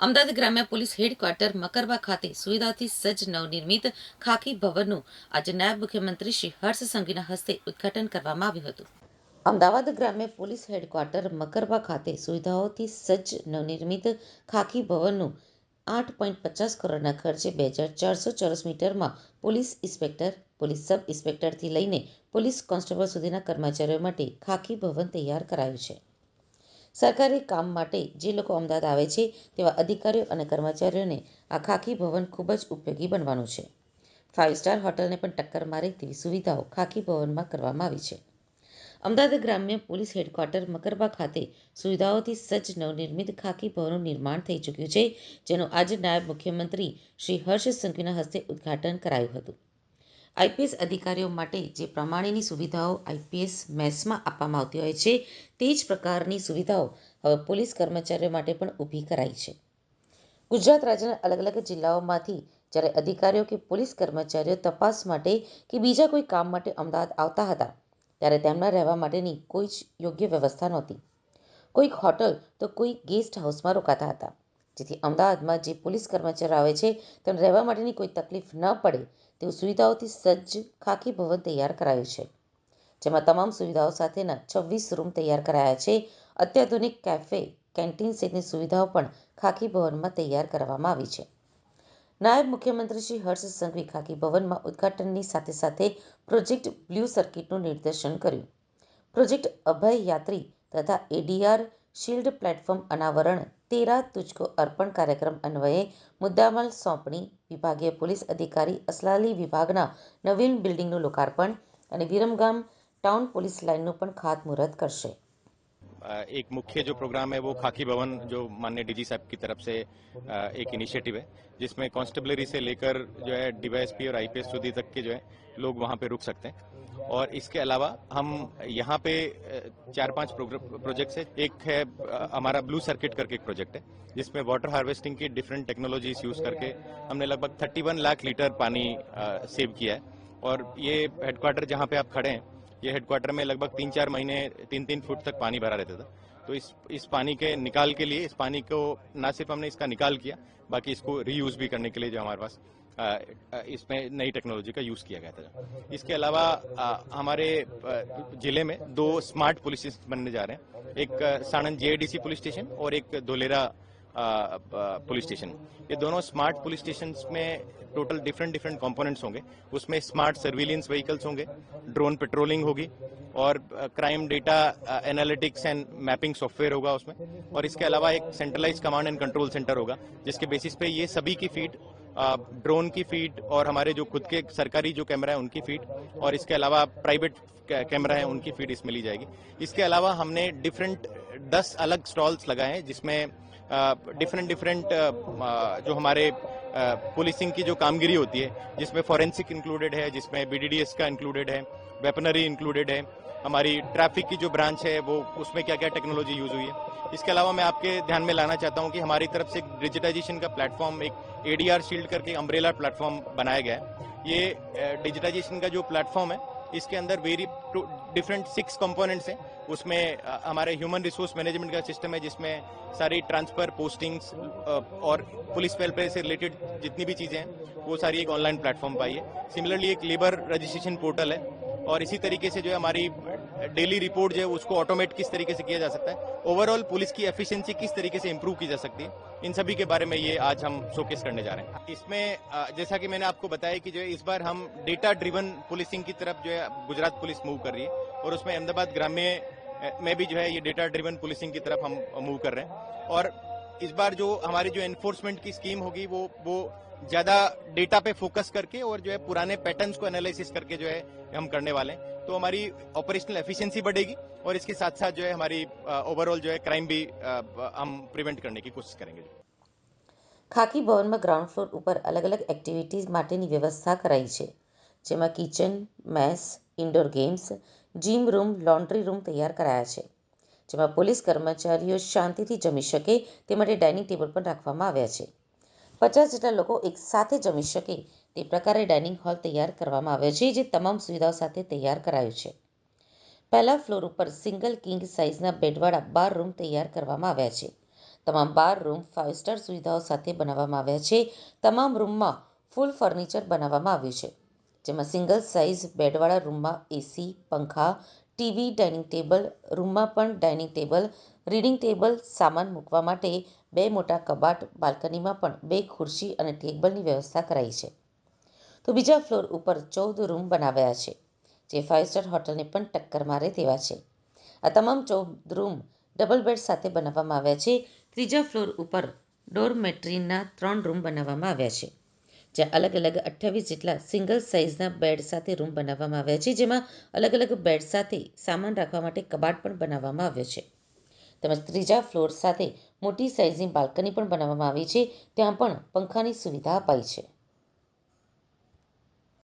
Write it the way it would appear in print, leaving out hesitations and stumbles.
અમદાવાદ ગ્રામ્ય police headquarter Makarba ખાતે સુવિધાઓથી સજ્જ નવનિર્મિત ખાકી ભવનનું આજે નાયબ મુખ્યમંત્રી શ્રી હર્ષ સંઘવીના હસ્તે ઉદ્ઘાટન કરવામાં આવ્યું હતું. અમદાવાદ ગ્રામ્ય પોલીસ હેડક્વાર્ટર મકરબા ખાતે સુવિધાઓથી સજ્જ નવનિર્મિત ખાકી ભવનનું 8.50 કરોડના ખર્ચે 2400 ચોરસ મીટરમાં પોલીસ ઇન્સ્પેક્ટર, પોલીસ સબ ઇન્સ્પેક્ટરથી લઈને પોલીસ કોન્સ્ટેબલ સુધીના કર્મચારીઓ માટે ખાકી ભવન તૈયાર કરાયું છે. સરકારી કામ માટે જે લોકો અમદાવાદ આવે છે તેવા અધિકારીઓ અને કર્મચારીઓને આ ખાકી ભવન ખૂબ જ ઉપયોગી બનવાનું છે. 5 સ્ટાર હોટલને પણ ટક્કર મારે તેવી સુવિધાઓ ખાકી ભવનમાં કરવામાં આવી છે. અમદાવાદ ગ્રામ્ય પોલીસ હેડક્વાર્ટર મકરબા ખાતે સુવિધાઓથી સજ્જ નવનિર્મિત ખાકી ભવનનું નિર્માણ થઈ ચૂક્યું છે, જેનું આજે નાયબ મુખ્યમંત્રી શ્રી હર્ષ સંઘવીના હસ્તે ઉદ્ઘાટન કરાયું હતું. આઈપીએસ અધિકારીઓ માટે જે પ્રમાણેની સુવિધાઓ આઈપીએસ મેસમાં આપવામાં આવતી હોય છે, તે જ પ્રકારની સુવિધાઓ હવે પોલીસ કર્મચારીઓ માટે પણ ઊભી કરાઈ છે. ગુજરાત રાજ્યના અલગ અલગ જિલ્લાઓમાંથી જ્યારે અધિકારીઓ કે પોલીસ કર્મચારીઓ તપાસ માટે કે બીજા કોઈ કામ માટે અમદાવાદ આવતા હતા, ત્યારે તેમના રહેવા માટેની કોઈ જ યોગ્ય વ્યવસ્થા નહોતી. કોઈક હોટલ તો કોઈ ગેસ્ટ હાઉસમાં રોકાતા હતા, જેથી અમદાવાદમાં જે પોલીસ કર્મચારીઓ આવે છે તેમને રહેવા માટેની કોઈ તકલીફ ન પડે તેવી સુવિધાઓથી સજ્જ ખાકી ભવન તૈયાર કરાયું છે, જેમાં તમામ સુવિધાઓ સાથેના 26 રૂમ તૈયાર કરાયા છે. અત્યાધુનિક કેફે, કેન્ટીન સહિતની સુવિધાઓ પણ ખાકી ભવનમાં તૈયાર કરવામાં આવી છે. નાયબ મુખ્યમંત્રી શ્રી હર્ષ સંઘવી ખાકી ભવનમાં ઉદ્ઘાટનની સાથે સાથે પ્રોજેક્ટ બ્લુ સર્કિટનું નિદર્શન કર્યું. પ્રોજેક્ટ અભય યાત્રી તથા એડીઆર શિલ્ડ પ્લેટફોર્મ અનાવરણ, તેરા તુજકો અર્પણ કાર્યક્રમ અન્વયે મુદ્દામાલ સોંપણી, વિભાગીય પોલીસ અધિકારી અસલાલી વિભાગના નવીન બિલ્ડિંગનું લોકાર્પણ અને વિરમગામ ટાઉન પોલીસ લાઇનનું પણ ખાતમુહૂર્ત કરશે. एक मुख्य जो प्रोग्राम है वो खाकी भवन जो माननीय डीजी साहब की तरफ से एक इनिशिएटिव है, जिसमें कांस्टेबलरी से लेकर जो है डीवाईएसपी और आईपीएस सुधी तक के जो है लोग वहाँ पे रुक सकते हैं। और इसके अलावा हम यहाँ पे 4-5 प्रोजेक्ट्स है। एक है हमारा ब्लू सर्किट करके एक प्रोजेक्ट है, जिसमें वाटर हार्वेस्टिंग की डिफरेंट टेक्नोलॉजीज यूज करके हमने लगभग 31 लाख लीटर पानी सेव किया है। और ये हेडक्वार्टर जहाँ पे आप खड़े हैं, ये हेडक्वार्टर में लगभग 3-4 महीने 3-3 फुट तक पानी भरा रहता था। तो इस पानी के निकाल के लिए, इस पानी को ना सिर्फ हमने इसका निकाल किया, बाकी इसको रीयूज भी करने के लिए जो हमारे पास इसमें नई टेक्नोलॉजी का यूज किया गया था। इसके अलावा हमारे जिले में 2 स्मार्ट पुलिस स्टेशन बनने जा रहे हैं, एक साणंद जेआईडीसी पुलिस स्टेशन और एक धोलेरा पुलिस स्टेशन। ये दोनों स्मार्ट पुलिस स्टेशन में टोटल डिफरेंट कंपोनेंट्स होंगे। उसमें स्मार्ट सर्विलेंस व्हीकल्स होंगे, ड्रोन पेट्रोलिंग होगी और crime data analytics and mapping software होगा उसमें। और इसके अलावा एक centralise command and control centre होगा, जिसके बेसिस पे ये सभी की फीड, ड्रोन की फीड और हमारे जो खुद के सरकारी जो कैमरा है उनकी फीड, और इसके अलावा प्राइवेट कैमरा है उनकी फीड इसमें ली जाएगी। इसके अलावा हमने डिफरेंट 10 अलग स्टॉल्स लगाए हैं, जिसमें डिफरेंट जो हमारे पुलिसिंग की जो कामगिरी होती है, जिसमें फॉरेंसिक इंक्लूडेड है, जिसमें बीडीडीएस का इंक्लूडेड है, वेपनरी इंक्लूडेड है, हमारी ट्रैफिक की जो ब्रांच है वो उसमें क्या क्या टेक्नोलॉजी यूज हुई है। इसके अलावा मैं आपके ध्यान में लाना चाहता हूं कि हमारी तरफ से डिजिटाइजेशन का प्लेटफॉर्म, एक एडीआर शील्ड करके अम्ब्रेला प्लेटफॉर्म बनाया गया है। ये डिजिटाइजेशन का जो प्लेटफॉर्म है, इसके अंदर डिफरेंट 6 कंपोनेंट्स हैं। उसमें हमारे ह्यूमन रिसोर्स मैनेजमेंट का सिस्टम है, जिसमें सारी ट्रांसफर, पोस्टिंग्स और पुलिस वेलफेयर से रिलेटेड जितनी भी चीजें हैं वो सारी एक ऑनलाइन प्लेटफॉर्म पर आई है। सिमिलरली एक लेबर रजिस्ट्रेशन पोर्टल है, और इसी तरीके से जो है हमारी डेली रिपोर्ट जो है उसको ऑटोमेट किस तरीके से किया जा सकता है, ओवरऑल पुलिस की एफिशिएंसी किस तरीके से इंप्रूव की जा सकती है, इन सभी के बारे में ये आज हम शोकेस करने जा रहे हैं। इसमें जैसा कि मैंने आपको बताया कि जो है इस बार हम डेटा ड्रिवन पुलिसिंग की तरफ जो है गुजरात पुलिस मूव कर रही है, और उसमें अहमदाबाद ग्राम्य में भी जो है ये डेटा ड्रिवन पुलिसिंग की तरफ हम मूव कर रहे हैं। और इस बार जो हमारी जो एनफोर्समेंट की स्कीम होगी वो ज्यादा डेटा पे फोकस करके और जो है पुराने पैटर्न्स को एनालिसिस करके जो है हम करने वाले हैं। तो हमारी ऑपरेशनल एफिशिएंसी बढ़ेगी, और इसके साथ साथ जो है हमारी ओवरऑल जो है क्राइम भी हम प्रिवेंट करने की कोशिश करेंगे। ખાકી ભવનમાં ગ્રાઉન્ડ ફ્લોર ઉપર અલગ અલગ એક્ટિવિટીઝ માટેની વ્યવસ્થા કરાઈ છે, જેમાં kitchen, mess, indoor games, gym room, laundry room તૈયાર કરાયા છે, જેમાં પોલીસ કર્મચારીઓ શાંતિથી જમી શકે તે માટે ડાઇનિંગ ટેબલ પણ રાખવામાં આવ્યા છે. 50 જેટલા લોકો એક સાથે જમી શકે તે પ્રકારે ડાઇનિંગ હોલ તૈયાર કરવામાં આવ્યો છે, જે તમામ સુવિધાઓ સાથે તૈયાર કરાયું છે. પહેલા ફ્લોર ઉપર સિંગલ કિંગ સાઇઝના બેડવાળા 12 રૂમ તૈયાર કરવામાં આવ્યા છે. તમામ 12 રૂમ 5 સ્ટાર સુવિધાઓ સાથે બનાવવામાં આવ્યા છે. તમામ રૂમમાં ફૂલ ફર્નિચર બનાવવામાં આવ્યું છે, જેમાં સિંગલ સાઇઝ બેડવાળા રૂમમાં એસી, પંખા, ટીવી, ડાઇનિંગ ટેબલ, રૂમમાં પણ ડાઇનિંગ ટેબલ, રીડિંગ ટેબલ, સામાન મૂકવા માટે 2 મોટા કબાટ, બાલ્કનીમાં પણ 2 ખુરશી અને ટેબલની વ્યવસ્થા કરાઈ છે. તો બીજા ફ્લોર ઉપર 14 રૂમ બનાવાયા છે, જે 5 સ્ટાર હોટલને પણ ટક્કર મારે તેવા છે. આ તમામ 14 રૂમ ડબલ બેડ સાથે બનાવવામાં આવ્યા છે. ત્રીજા ફ્લોર ઉપર ડોરમેટ્રીના 3 રૂમ બનાવવામાં આવ્યા છે, જ્યાં અલગ અલગ 28 જેટલા સિંગલ સાઇઝના બેડ સાથે રૂમ બનાવવામાં આવ્યા છે, જેમાં અલગ અલગ બેડ સાથે સામાન રાખવા માટે કબાટ પણ બનાવવામાં આવ્યો છે. તેમજ ત્રીજા ફ્લોર સાથે મોટી સાઇઝની બાલ્કની પણ બનાવવામાં આવી છે, ત્યાં પણ પંખાની સુવિધા અપાઈ છે.